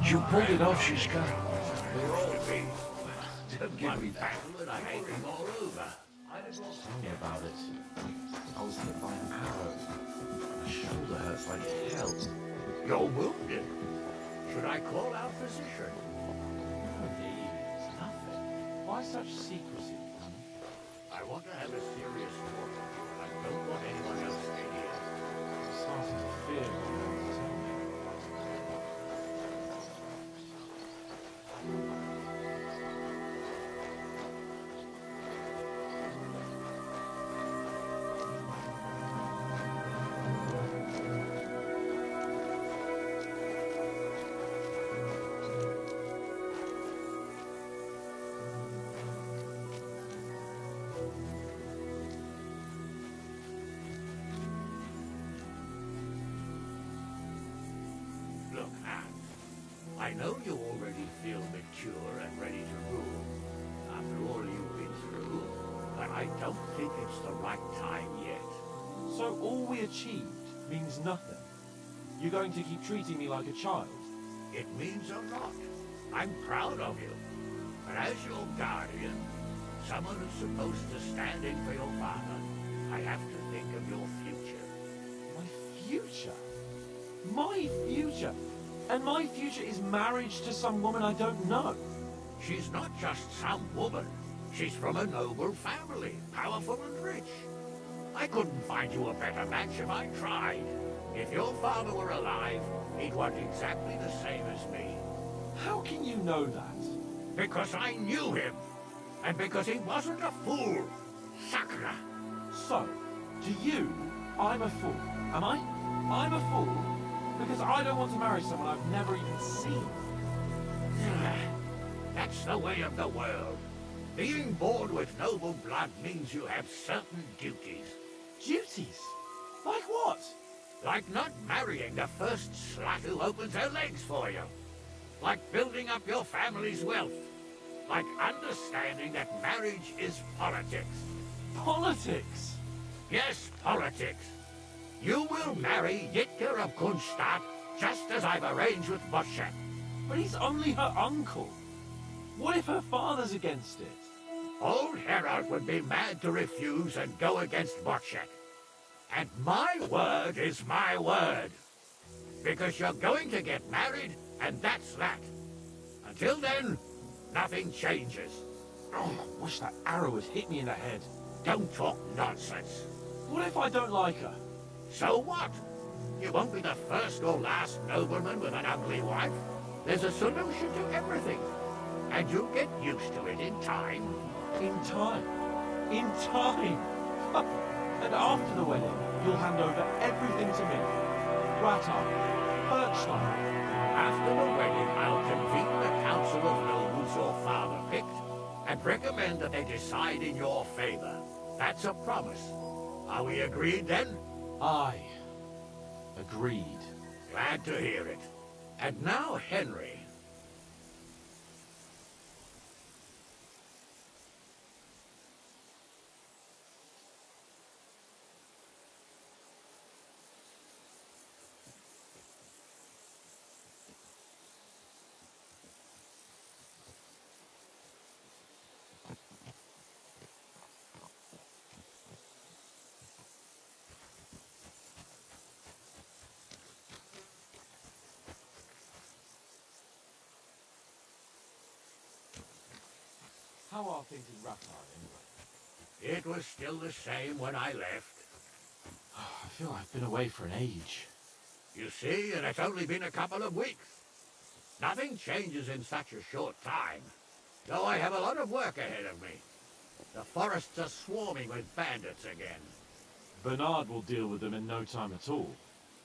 You pulled it off, Shishka. We're all bees. Don't give me back. I hate them all over. Tell me about it. I was hit by an arrow. My shoulder hurts like hell. You're wounded. Should I call our physician? No need. It's nothing. Why such secrecy, honey? I want to have a serious talk with you, and I don't want anyone else to hear. I'm starting to fear what you're going to tell me. Look, Hans, I know you already feel mature and ready to rule after all you've been through, but I don't think it's the right time yet. So all we achieved means nothing? You're going to keep treating me like a child? It means a lot. I'm proud of you. But as your guardian, someone who's supposed to stand in for your father, I have to think of your future. My future? My future? And my future is marriage to some woman I don't know. She's not just some woman. She's from a noble family, powerful and rich. I couldn't find you a better match if I tried. If your father were alive, he'd want exactly the same as me. How can you know that? Because I knew him. And because he wasn't a fool. Sakra. So, to you, I'm a fool, am I? I'm a fool because I don't want to marry someone I've never even seen. That's the way of the world. Being born with noble blood means you have certain duties. Duties? Like what? Like not marrying the first slut who opens her legs for you. Like building up your family's wealth. Like understanding that marriage is politics. Politics? Yes, politics. You will marry Yitka of Kunstadt, just as I've arranged with Boschek. But he's only her uncle. What if her father's against it? Old Herod would be mad to refuse and go against Boschek. And my word is my word. Because you're going to get married, and that's that. Until then, nothing changes. Oh, I wish that arrow had hit me in the head. Don't talk nonsense. What if I don't like her? So what? You won't be the first or last nobleman with an ugly wife. There's a solution to everything. And you'll get used to it in time. In time? In time? And after the wedding, you'll hand over everything to me. Ratar, Bergstein. After the wedding, I'll convene the council of nobles your father picked and recommend that they decide in your favor. That's a promise. Are we agreed then? Aye. Agreed. Glad to hear it. And now, Henry. How are things in Ratar anyway? It was still the same when I left. I feel I've been away for an age. You see, and it's only been a couple of weeks. Nothing changes in such a short time. Though I have a lot of work ahead of me. The forests are swarming with bandits again. Bernard will deal with them in no time at all.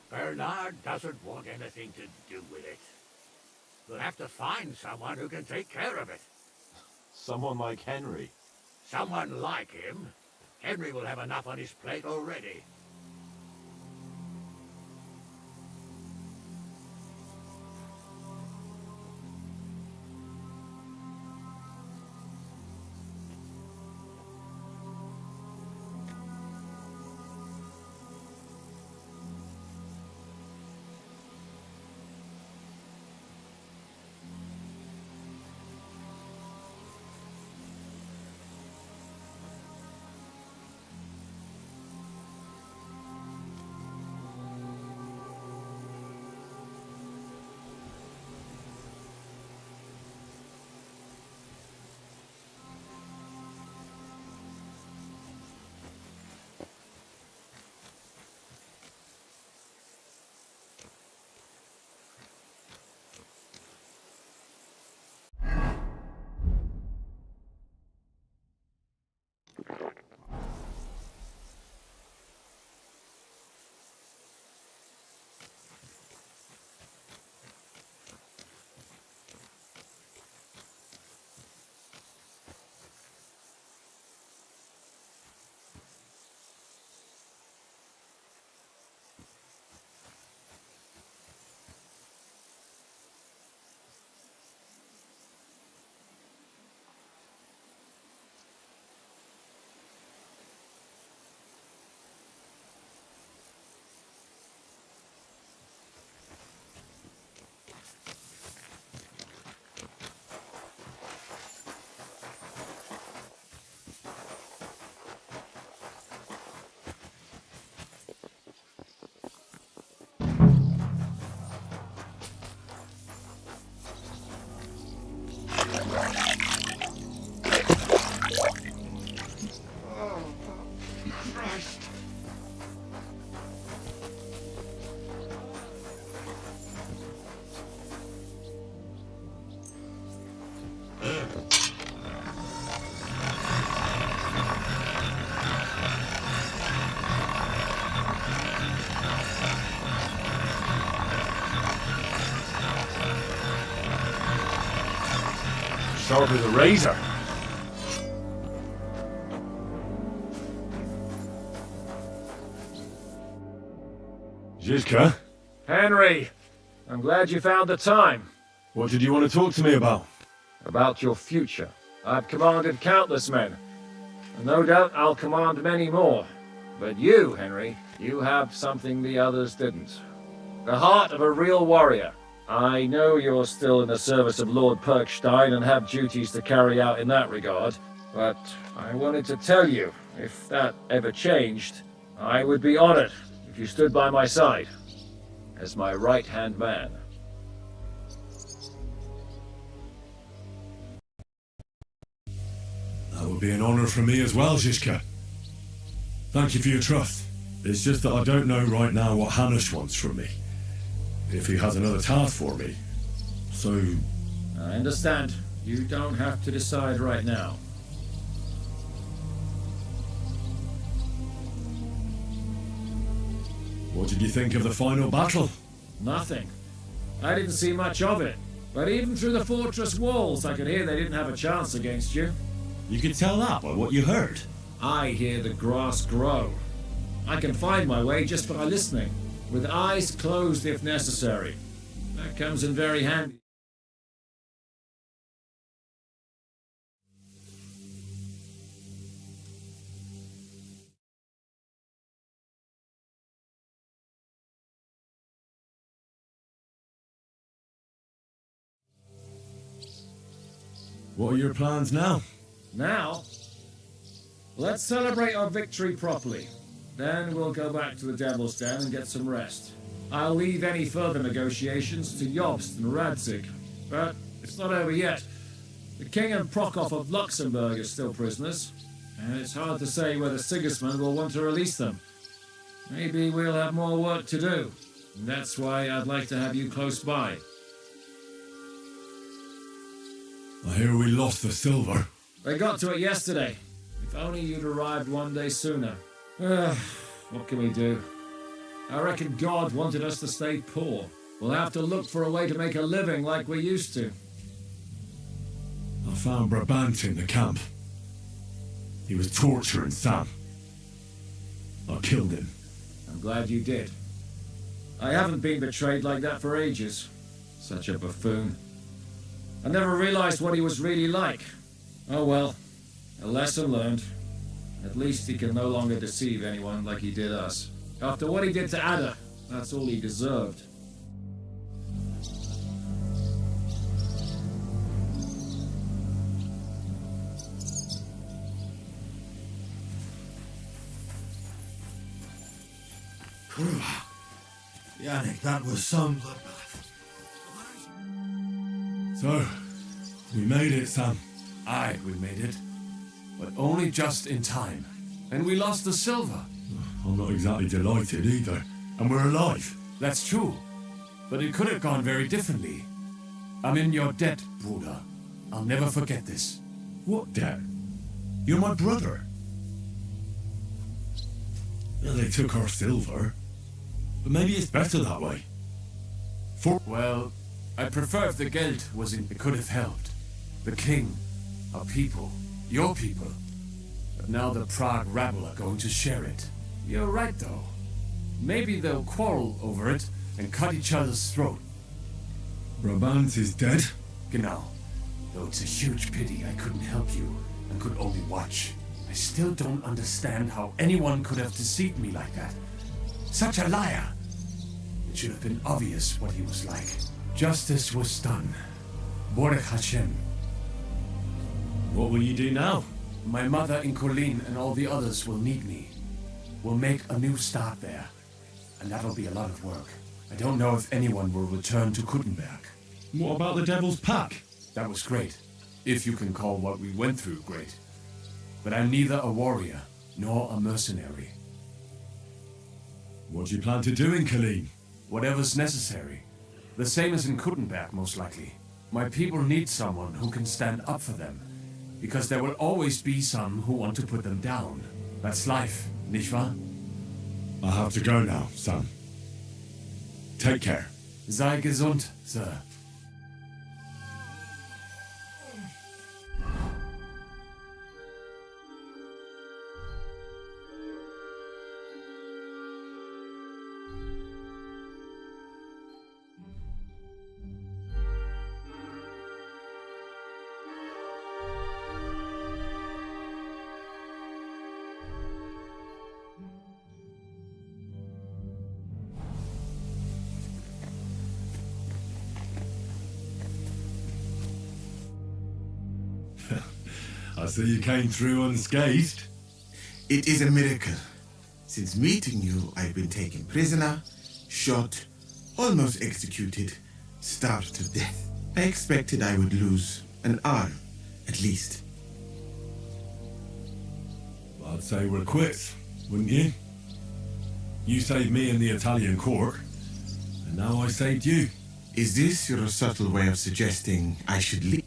Bernard doesn't want anything to do with it. We'll have to find someone who can take care of it. Someone like Henry. Someone like him. Henry will have enough on his plate already. Start with a razor. Zizka, Henry, I'm glad you found the time. what did you want to talk to me about? About your future. I've commanded countless men, and no doubt I'll command many more. But you, Henry, you have something the others didn't. The heart of a real warrior. I know you're still in the service of Lord Perkstein and have duties to carry out in that regard, but I wanted to tell you, if that ever changed, I would be honored if you stood by my side as my right-hand man. That would be an honor for me as well, Zizka. Thank you for your trust. It's just that I don't know right now what Hanush wants from me. If he has another task for me. So... I understand. You don't have to decide right now. what did you think of the final battle? Nothing. I didn't see much of it. But even through the fortress walls, I could hear they didn't have a chance against you. You could tell that by what you heard. I hear the grass grow. I can find my way just by listening, with eyes closed if necessary. That comes in very handy. What are your plans now? Now, let's celebrate our victory properly. Then we'll go back to the Devil's Den and get some rest. I'll leave any further negotiations to Jobst and Radzig. But it's not over yet. The King and Prokop of Luxembourg are still prisoners, and it's hard to say whether Sigismund will want to release them. Maybe we'll have more work to do. And that's why I'd like to have you close by. I hear we lost the silver. They got to it yesterday. If only you'd arrived one day sooner. What can we do? I reckon God wanted us to stay poor. We'll have to look for a way to make a living like we used to. I found Brabant in the camp. He was torturing Sam. I killed him. I'm glad you did. I haven't been betrayed like that for ages. Such a buffoon. I never realized what he was really like. Oh well, a lesson learned. At least he can no longer deceive anyone like he did us. After what he did to Ada, that's all he deserved. Yannick, that was some bloodbath. So, we made it, Sam. Aye, we made it. But only just in time. And we lost the silver. I'm not exactly delighted either. And we're alive. That's true. But it could have gone very differently. I'm in your debt, Bruder. I'll never forget this. What debt? You're my brother. Well, they took our silver. But maybe it's better that way. Well, I prefer if the Geld was in... It could have helped. The king, our people, your people. But now the Prague rabble are going to share it. You're right, though. Maybe they'll quarrel over it and cut each other's throat. Brabant is dead? Genau. Though it's a huge pity I couldn't help you and could only watch. I still don't understand how anyone could have deceived me like that. Such a liar! It should have been obvious what he was like. Justice was done. Baruch Hashem. What will you do now? My mother in Colleen and all the others will need me. We'll make a new start there. And that'll be a lot of work. I don't know if anyone will return to Kuttenberg. What about the Devil's Pack? That was great. If you can call what we went through great. But I'm neither a warrior nor a mercenary. What do you plan to do in Colleen? Whatever's necessary. The same as in Kuttenberg, most likely. My people need someone who can stand up for them. Because there will always be some who want to put them down. That's life, nicht wahr? I have to go now, Sam. Take care. Sei gesund, Sir. I see you came through unscathed. It is a miracle. Since meeting you, I've been taken prisoner, shot, almost executed, starved to death. I expected I would lose an arm, at least. I'd say we're quits, wouldn't you? You saved me in the Italian court, and now I saved you. Is this your subtle way of suggesting I should leave?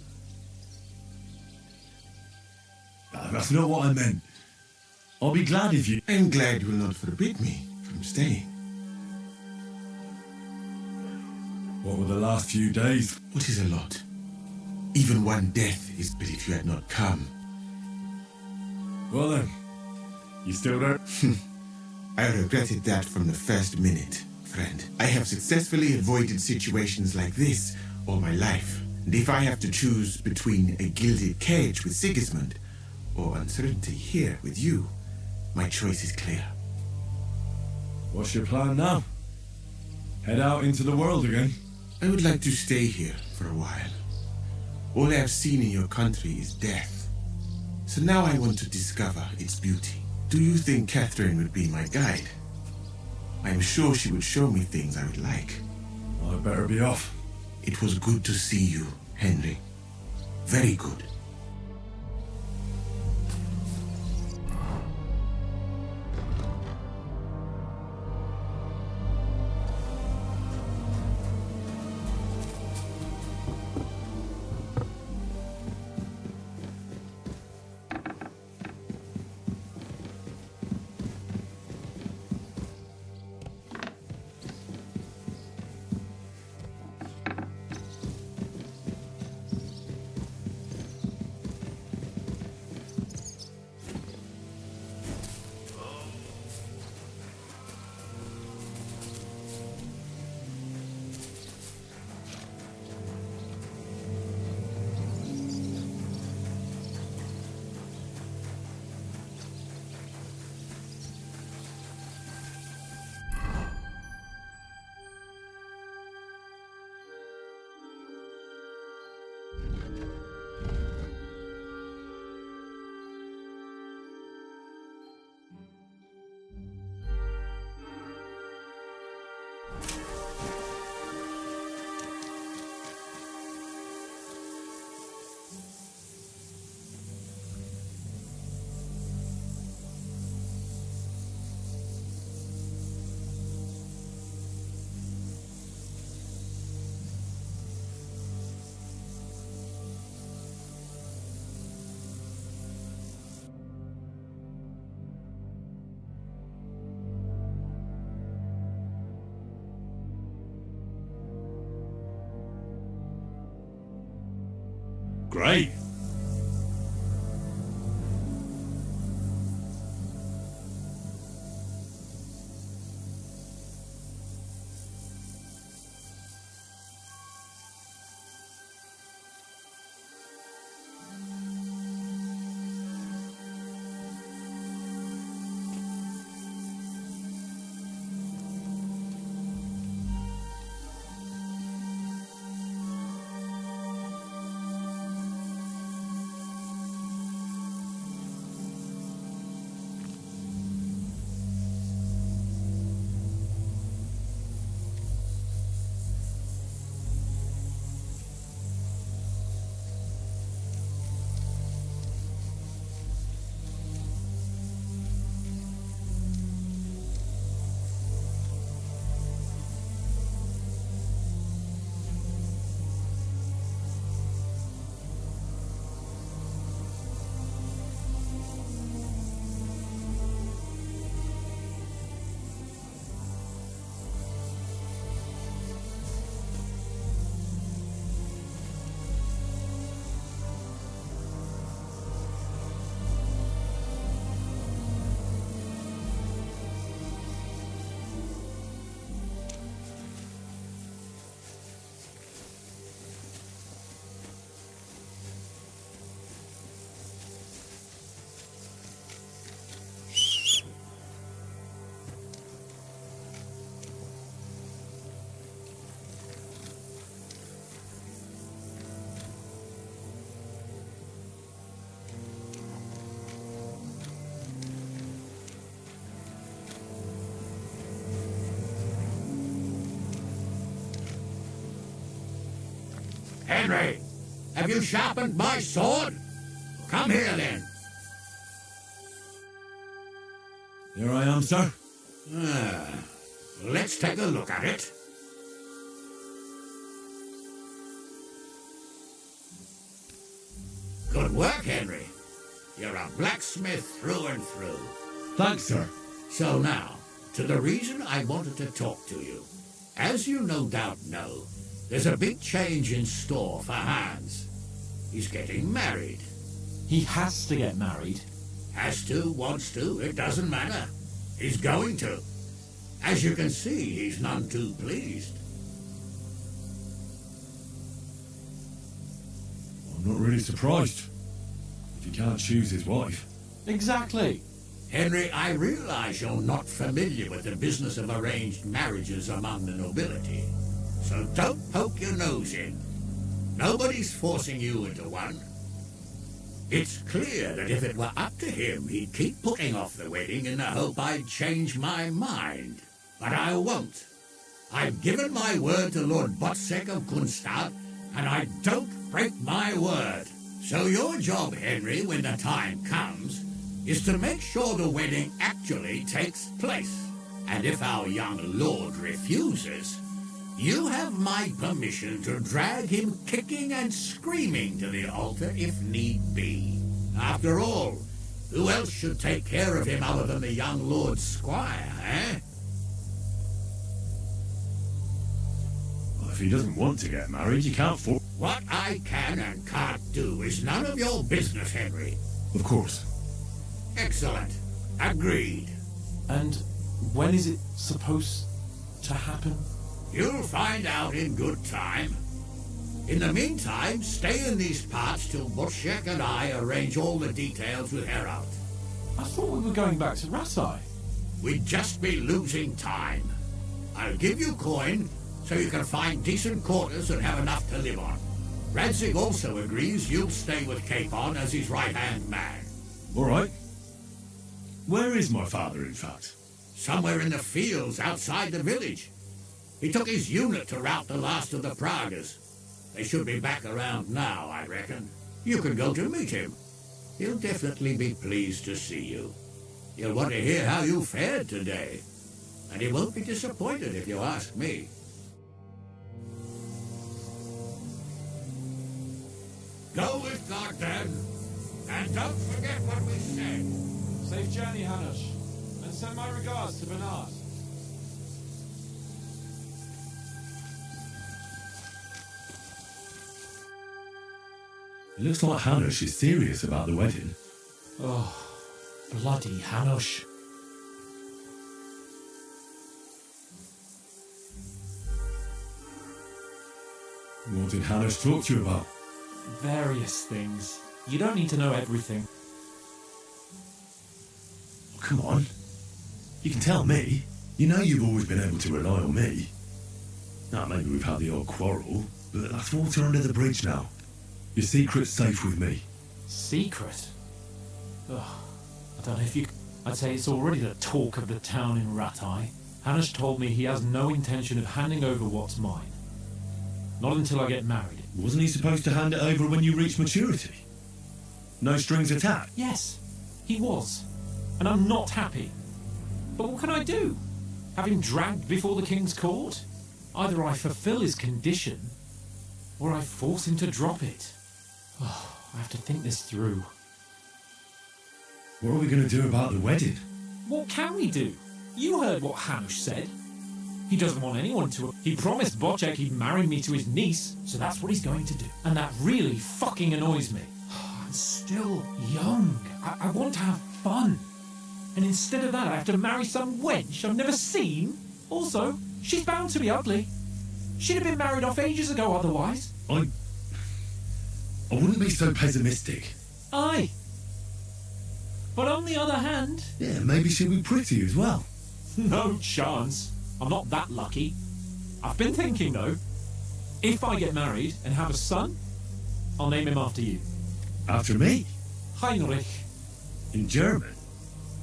That's not what I meant. I'll be glad if you... I'm glad you will not forbid me from staying. What were the last few days? What is a lot? Even one death is but if you had not come. Well then, you still don't... I regretted that from the first minute, friend. I have successfully avoided situations like this all my life. And if I have to choose between a gilded cage with Sigismund or uncertainty here with you, my choice is clear. What's your plan now? Head out into the world again? I would like to stay here for a while. All I have seen in your country is death. So now I want to discover its beauty. Do you think Catherine would be my guide? I am sure she would show me things I would like. I better be off. It was good to see you, Henry. Very good. Great. Henry, have you sharpened my sword? Come here, then. Here I am, sir. Let's take a look at it. Good work, Henry. You're a blacksmith through and through. Thanks, sir. So now, to the reason I wanted to talk to you. As you no doubt know, there's a big change in store for Hans. He's getting married. He has to get married. Has to, wants to, it doesn't matter. He's going to. As you can see, he's none too pleased. I'm not really surprised. If he can't choose his wife. Exactly. Henry, I realize you're not familiar with the business of arranged marriages among the nobility. So don't poke your nose in. Nobody's forcing you into one. It's clear that if it were up to him, he'd keep putting off the wedding in the hope I'd change my mind. But I won't. I've given my word to Lord Botsek of Kunstad, and I don't break my word. So your job, Henry, when the time comes, is to make sure the wedding actually takes place. And if our young lord refuses, you have my permission to drag him kicking and screaming to the altar if need be. After all, who else should take care of him other than the young lord's squire, eh? Well, if he doesn't want to get married, you can't force. What I can and can't do is none of your business, Henry. Of course. Excellent. Agreed. And when is it supposed to happen? You'll find out in good time. In the meantime, stay in these parts till Botsek and I arrange all the details with Herald. I thought we were going back to Ratai. We'd just be losing time. I'll give you coin so you can find decent quarters and have enough to live on. Radzig also agrees you'll stay with Capon as his right-hand man. All right. Where is my father, in fact? Somewhere in the fields outside the village. He took his unit to rout the last of the Pragas. They should be back around now, I reckon. You can go to meet him. He'll definitely be pleased to see you. He'll want to hear how you fared today. And he won't be disappointed if you ask me. Go with God, then. And don't forget what we said. Safe journey, Hanush. And send my regards to Bernard. It looks like Hanush is serious about the wedding. Oh, bloody Hanush. What did Hanush talk to you about? Various things. You don't need to know everything. Come on. You can tell me. You know you've always been able to rely on me. Now, maybe we've had the odd quarrel, but that's water under the bridge now. Your secret's safe with me. Secret? Ugh, I don't know if you... I'd say it's already the talk of the town in Ratai. Hanush told me he has no intention of handing over what's mine. Not until I get married. Wasn't he supposed to hand it over when you reach maturity? No strings attached? Yes, he was. And I'm not happy. But what can I do? Have him dragged before the king's court? Either I fulfill his condition, or I force him to drop it. Oh, I have to think this through. What are we going to do about the wedding? What can we do? You heard what Hanush said. He doesn't want anyone to... He promised Botsek he'd marry me to his niece, so that's what he's going to do. And that really fucking annoys me. I'm still young. I want to have fun. And instead of that, I have to marry some wench I've never seen. Also, she's bound to be ugly. She'd have been married off ages ago otherwise. I wouldn't be so pessimistic. Aye. But on the other hand... Yeah, maybe she'll be pretty as well. No chance. I'm not that lucky. I've been thinking, though. If I get married and have a son, I'll name him after you. After me? Heinrich. In German?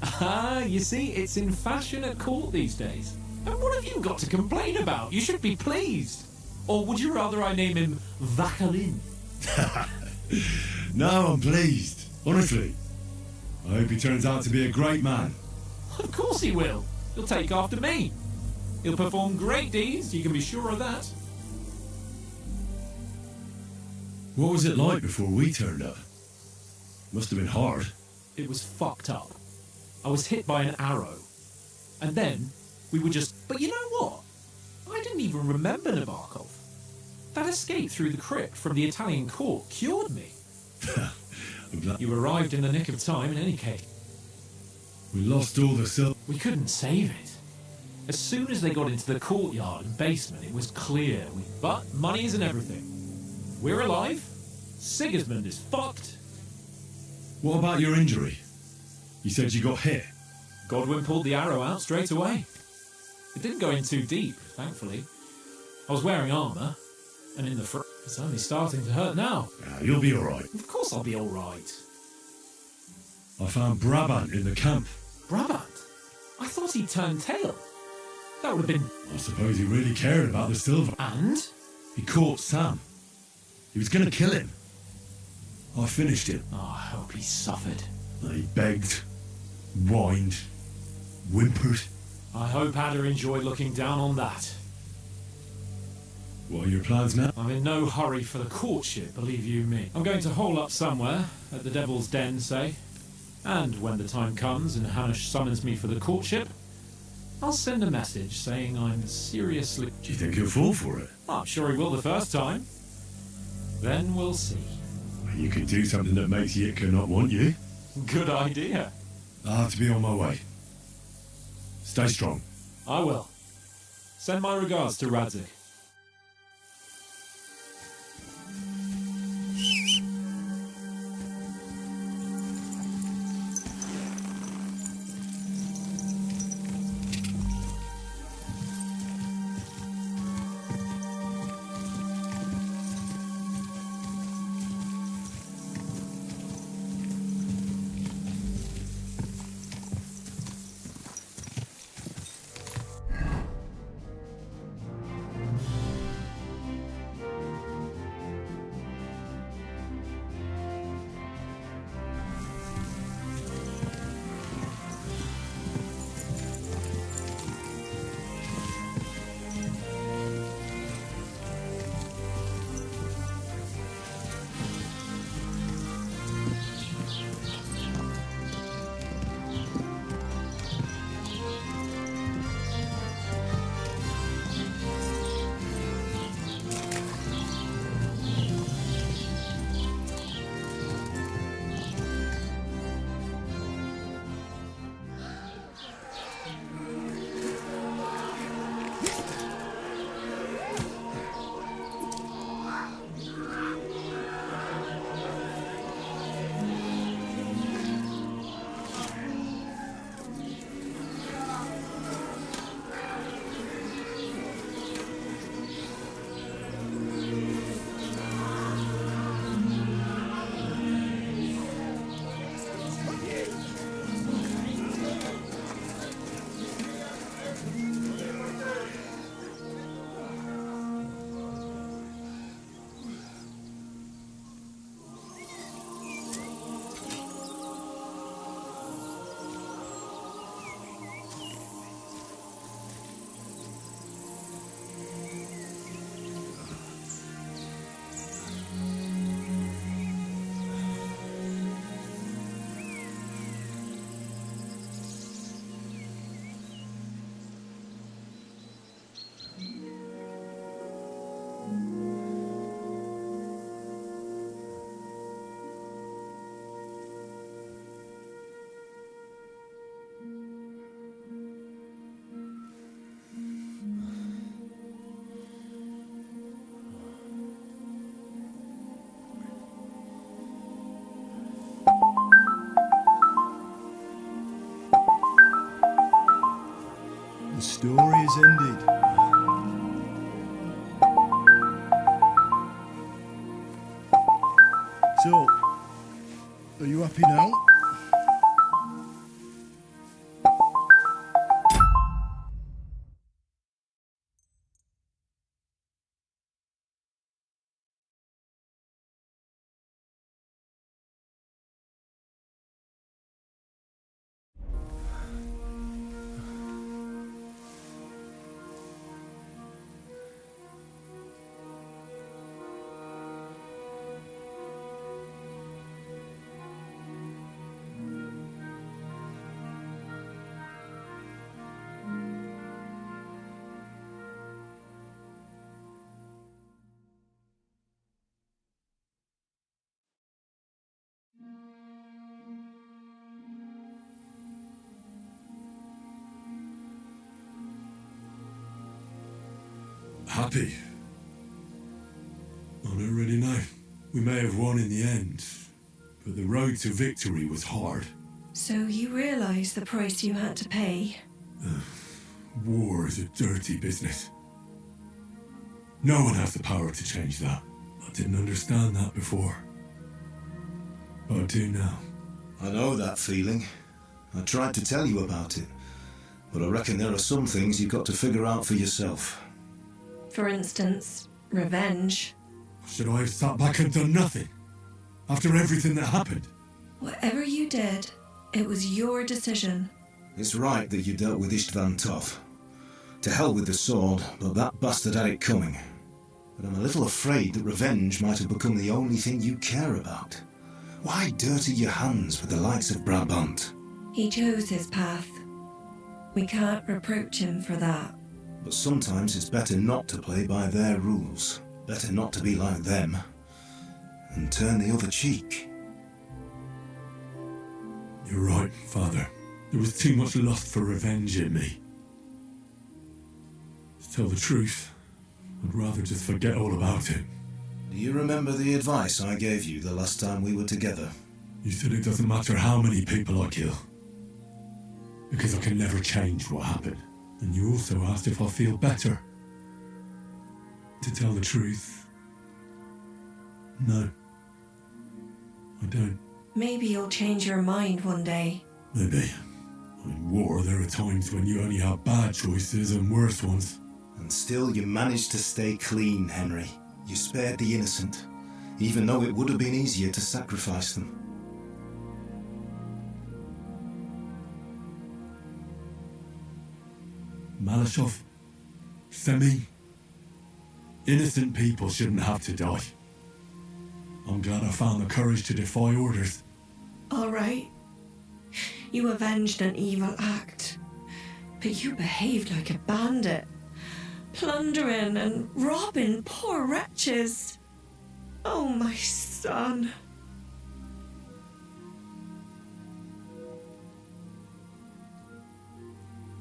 Ah, you see, it's in fashion at court these days. And what have you got to complain about? You should be pleased. Or would you rather I name him Vacalin? No, I'm pleased. Honestly. I hope he turns out to be a great man. Of course he will. He'll take after me. He'll perform great deeds, you can be sure of that. What was it like before we turned up? Must have been hard. It was fucked up. I was hit by an arrow. And then, we were just... But you know what? I didn't even remember Nabokov. That escape through the crypt from the Italian court cured me. I'm glad You arrived in the nick of time in any case. we lost all the silver. We couldn't save it. As soon as they got into the courtyard and basement, it was clear. But money isn't everything. We're alive. Sigismund is fucked. What about your injury? You said you got hit. Godwin pulled the arrow out straight away. It didn't go in too deep, thankfully. I was wearing armour, and in the front, it's only starting to hurt now. You'll be alright. Of course I'll be alright. I found Brabant in the camp. Brabant? I thought he'd turned tail. That would have been... I suppose he really cared about the silver. And? He caught Sam. He was going to kill him. I finished him. Oh, I hope he suffered. He begged, whined, whimpered. I hope Ada enjoyed looking down on that. What are your plans now? I'm in no hurry for the courtship, believe you me. I'm going to hole up somewhere, at the Devil's Den, say. And when the time comes and Hanush summons me for the courtship, I'll send a message saying I'm seriously... Do you think he'll fall for it? I'm sure he will the first time. Then we'll see. You could do something that makes Yitka not want you. Good idea. I'll have to be on my way. Stay strong. I will. Send my regards to Radzik. The story is ended. So, are you happy now? happy. I don't really know. We may have won in the end, but the road to victory was hard. So you realise the price you had to pay? War is a dirty business. No one has the power to change that. I didn't understand that before. But I do now. I know that feeling. I tried to tell you about it, but I reckon there are some things you've got to figure out for yourself. For instance, revenge. Should I have sat back and done nothing? After everything that happened? Whatever you did, it was your decision. It's right that you dealt with Istvan tough. To hell with the sword, but that bastard had it coming. But I'm a little afraid that revenge might have become the only thing you care about. Why dirty your hands with the likes of Brabant? He chose his path. We can't reproach him for that. But sometimes it's better not to play by their rules. Better not to be like them. And turn the other cheek. You're right, Father. There was too much lust for revenge in me. To tell the truth, I'd rather just forget all about it. Do you remember the advice I gave you the last time we were together? You said it doesn't matter how many people I kill, because I can never change what happened. And you also asked if I feel better. To tell the truth, no, I don't. Maybe you'll change your mind one day. Maybe. In war, there are times when you only have bad choices and worse ones. And still you managed to stay clean, Henry. You spared the innocent, even though it would have been easier to sacrifice them. Malashov, Semi, innocent people shouldn't have to die. I'm glad I found the courage to defy orders. All right. You avenged an evil act, but you behaved like a bandit, plundering and robbing poor wretches. Oh, my son.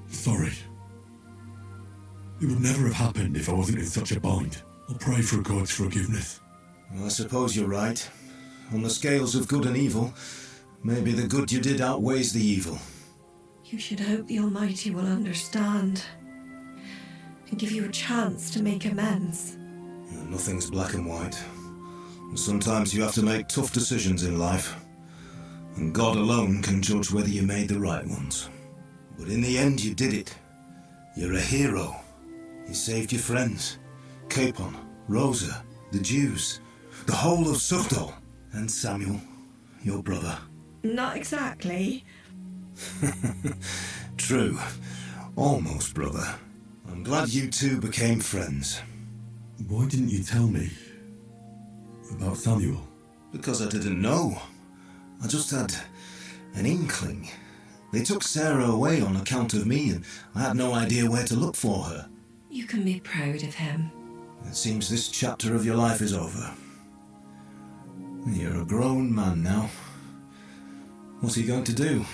Sorry. It would never have happened if I wasn't in such a bind. I'll pray for God's forgiveness. Well, I suppose you're right. On the scales of good and evil, maybe the good you did outweighs the evil. You should hope the Almighty will understand and give you a chance to make amends. Nothing's black and white. Sometimes you have to make tough decisions in life, and God alone can judge whether you made the right ones. But in the end, you did it. You're a hero. You saved your friends, Capon, Rosa, the Jews, the whole of Sugdol, and Samuel, your brother. Not exactly. True. Almost brother. I'm glad you two became friends. Why didn't you tell me about Samuel? Because I didn't know. I just had an inkling. They took Sarah away on account of me, and I had no idea where to look for her. You can be proud of him. It seems this chapter of your life is over. You're a grown man now. What's he going to do?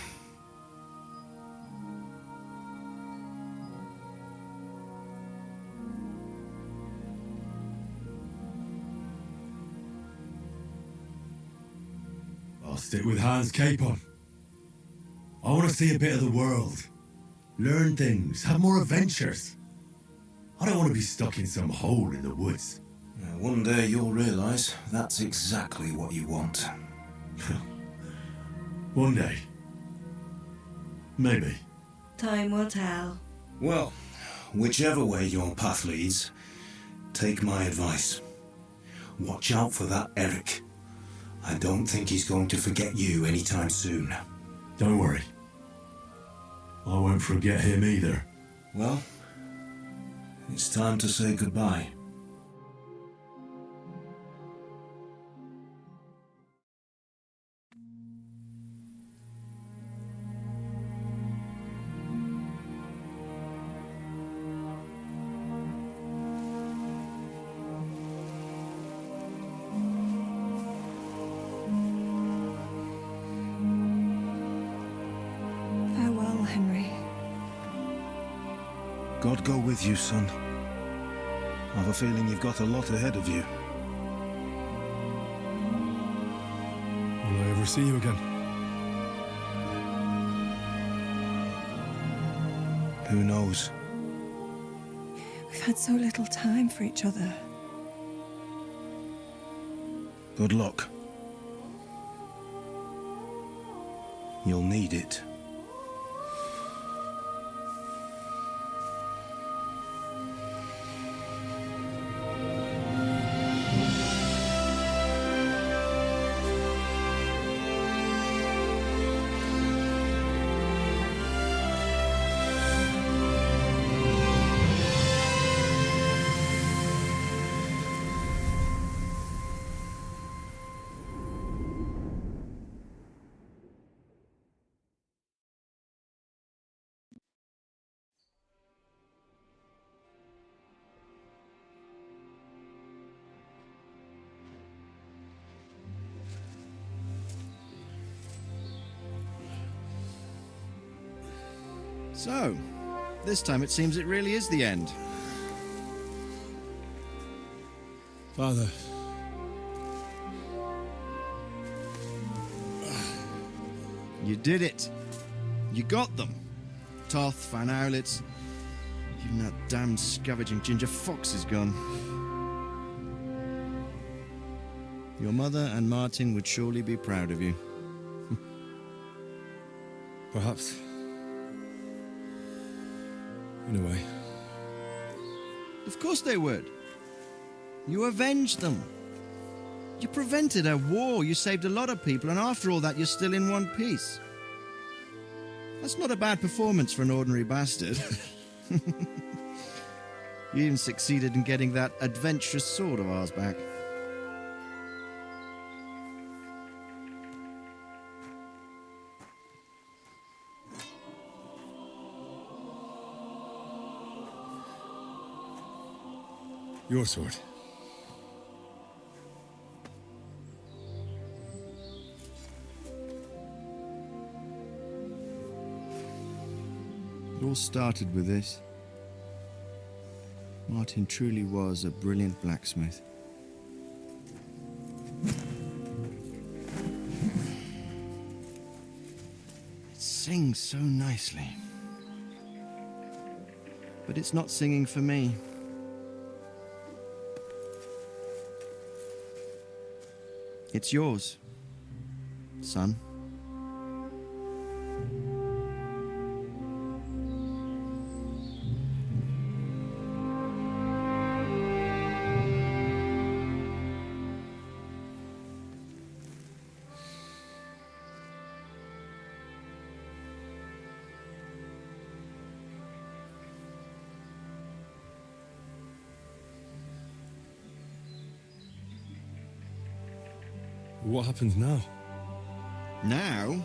I'll stick with Hans Capon. I want to see a bit of the world. Learn things, have more adventures. I don't want to be stuck in some hole in the woods. One day you'll realise that's exactly what you want. One day. Maybe. Time will tell. Well, whichever way your path leads, take my advice. Watch out for that Eric. I don't think he's going to forget you anytime soon. Don't worry. I won't forget him either. Well, it's time to say goodbye. Farewell, Henry. God go with you, son. I've a feeling you've got a lot ahead of you. Will I ever see you again? Who knows? We've had so little time for each other. Good luck. You'll need it. So, this time it seems it really is the end. Father. You did it. You got them. Toth, Van Owlitz. Even that damned scavenging ginger fox is gone. Your mother and Martin would surely be proud of you. Perhaps. In a way. Of course they would. You avenged them. You prevented a war, you saved a lot of people, and after all that, you're still in one piece. That's not a bad performance for an ordinary bastard. You even succeeded in getting that adventurous sword of ours back. Your sword. It all started with this. Martin truly was a brilliant blacksmith. It sings so nicely. But it's not singing for me. It's yours, son. What happens now? Now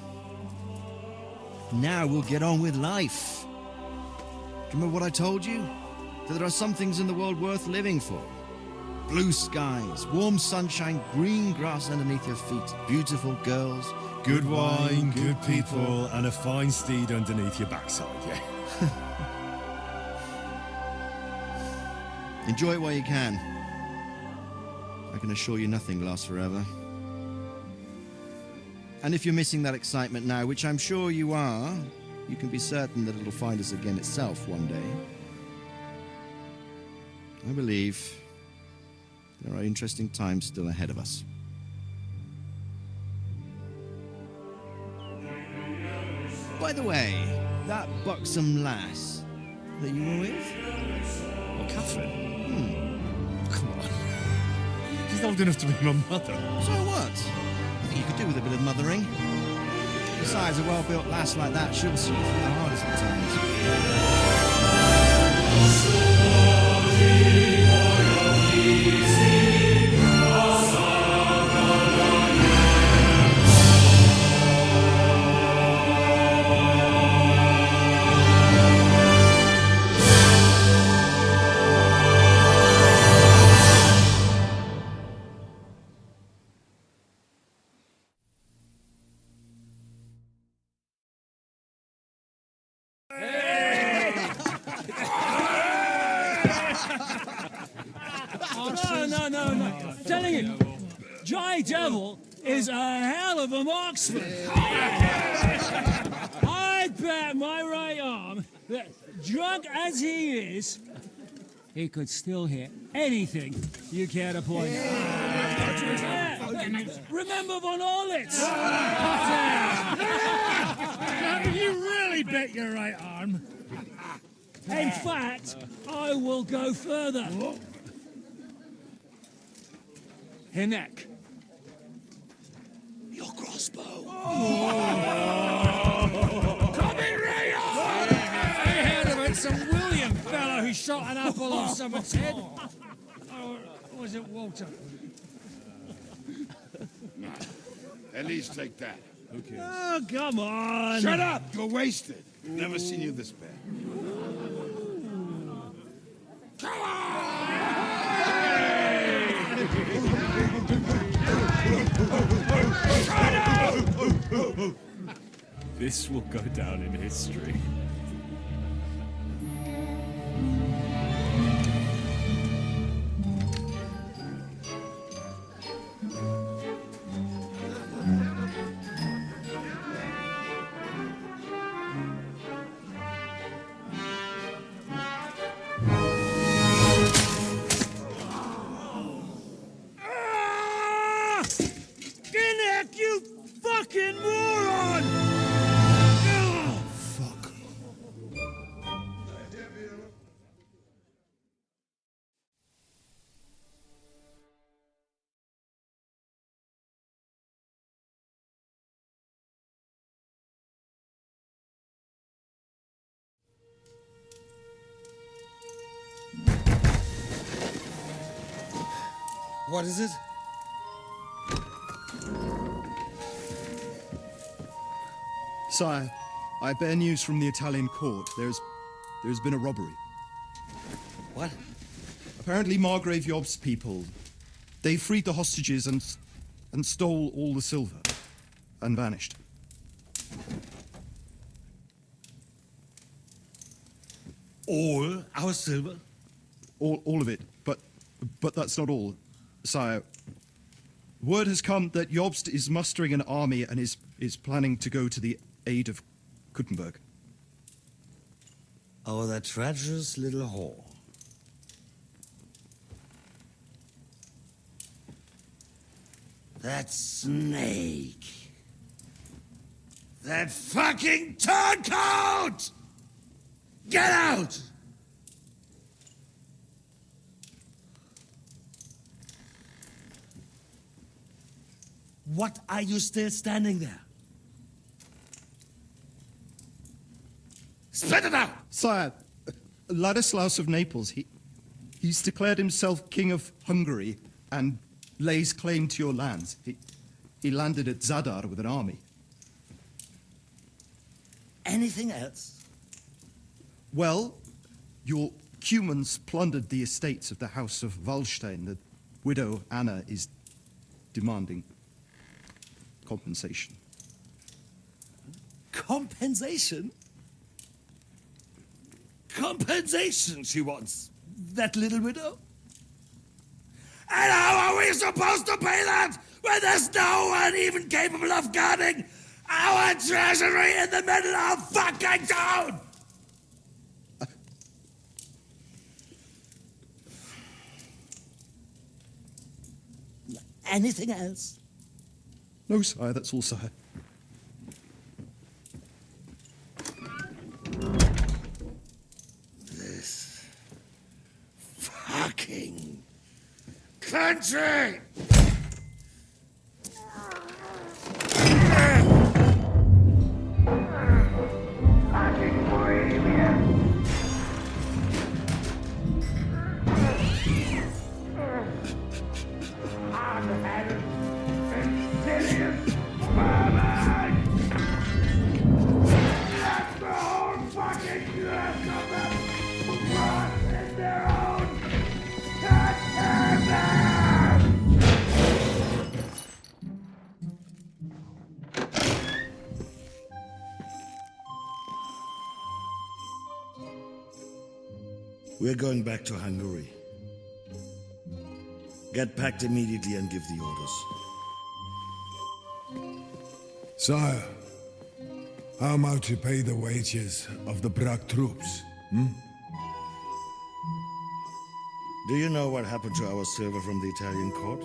we'll get on with life. Do you remember what I told you? That there are some things in the world worth living for. Blue skies, warm sunshine, green grass underneath your feet, beautiful girls, Good wine, good people, and a fine steed underneath your backside, yeah. Enjoy it while you can. I can assure you nothing lasts forever. And if you're missing that excitement now, which I'm sure you are, you can be certain that it'll find us again itself one day. I believe there are interesting times still ahead of us. By the way, that buxom lass that you were with? Well, Catherine? Come on. She's old enough to be my mother. So what? I think you could do with a bit of mothering. Besides, a well-built lass like that should see you through the hardest of times. no. Telling you, Jai Devil is a hell of a marksman. I'd bet my right arm that, drunk as he is, he could still hit anything you care to point out. Remember Von Orlitz? You really bet your right arm. In fact, I will go further. Hinek. Your crossbow. Coming right up! I heard about some William fellow who shot an apple off someone's head. Or was it Walter? At least take that. Who cares? Oh, come on. Shut up! You're wasted. Never seen you this bad. Come on! This will go down in history. Hinek, you fucking moron! Fuck. What is it? Sire, I bear news from the Italian court. There's been a robbery. What? Apparently Margrave Yob's people, they freed the hostages and stole all the silver and vanished. All our silver? All of it, but that's not all, sire. Word has come that Jobst is mustering an army and is planning to go to the aid of Kuttenberg. Oh, that treacherous little whore. That snake. That fucking turncoat! Get out! What are you still standing there? Spit it out! Sire, Ladislaus of Naples, he's declared himself King of Hungary and lays claim to your lands. He landed at Zadar with an army. Anything else? Well, your Cumans plundered the estates of the House of Wallstein. The widow Anna is demanding compensation. Compensation? Compensation she wants, that little widow? And how are we supposed to pay that when there's no one even capable of guarding our treasury in the middle of fucking town? Anything else? No, sire, that's all, sire. This fucking country! We're going back to Hungary. Get packed immediately and give the orders. Sire, how am I to pay the wages of the Prague troops? Do you know what happened to our silver from the Italian court?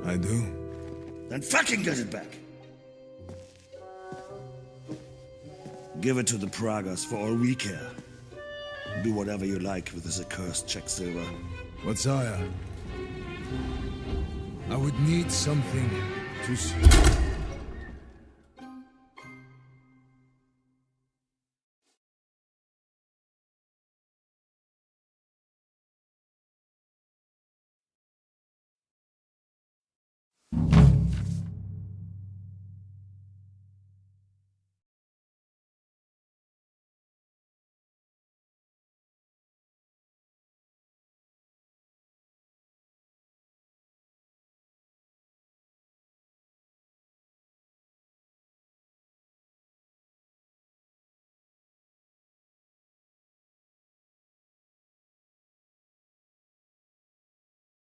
I do. Then fucking get it back! Give it to the Pragas for all we care. Do whatever you like with this accursed Czech silver. But sire, I would need something to...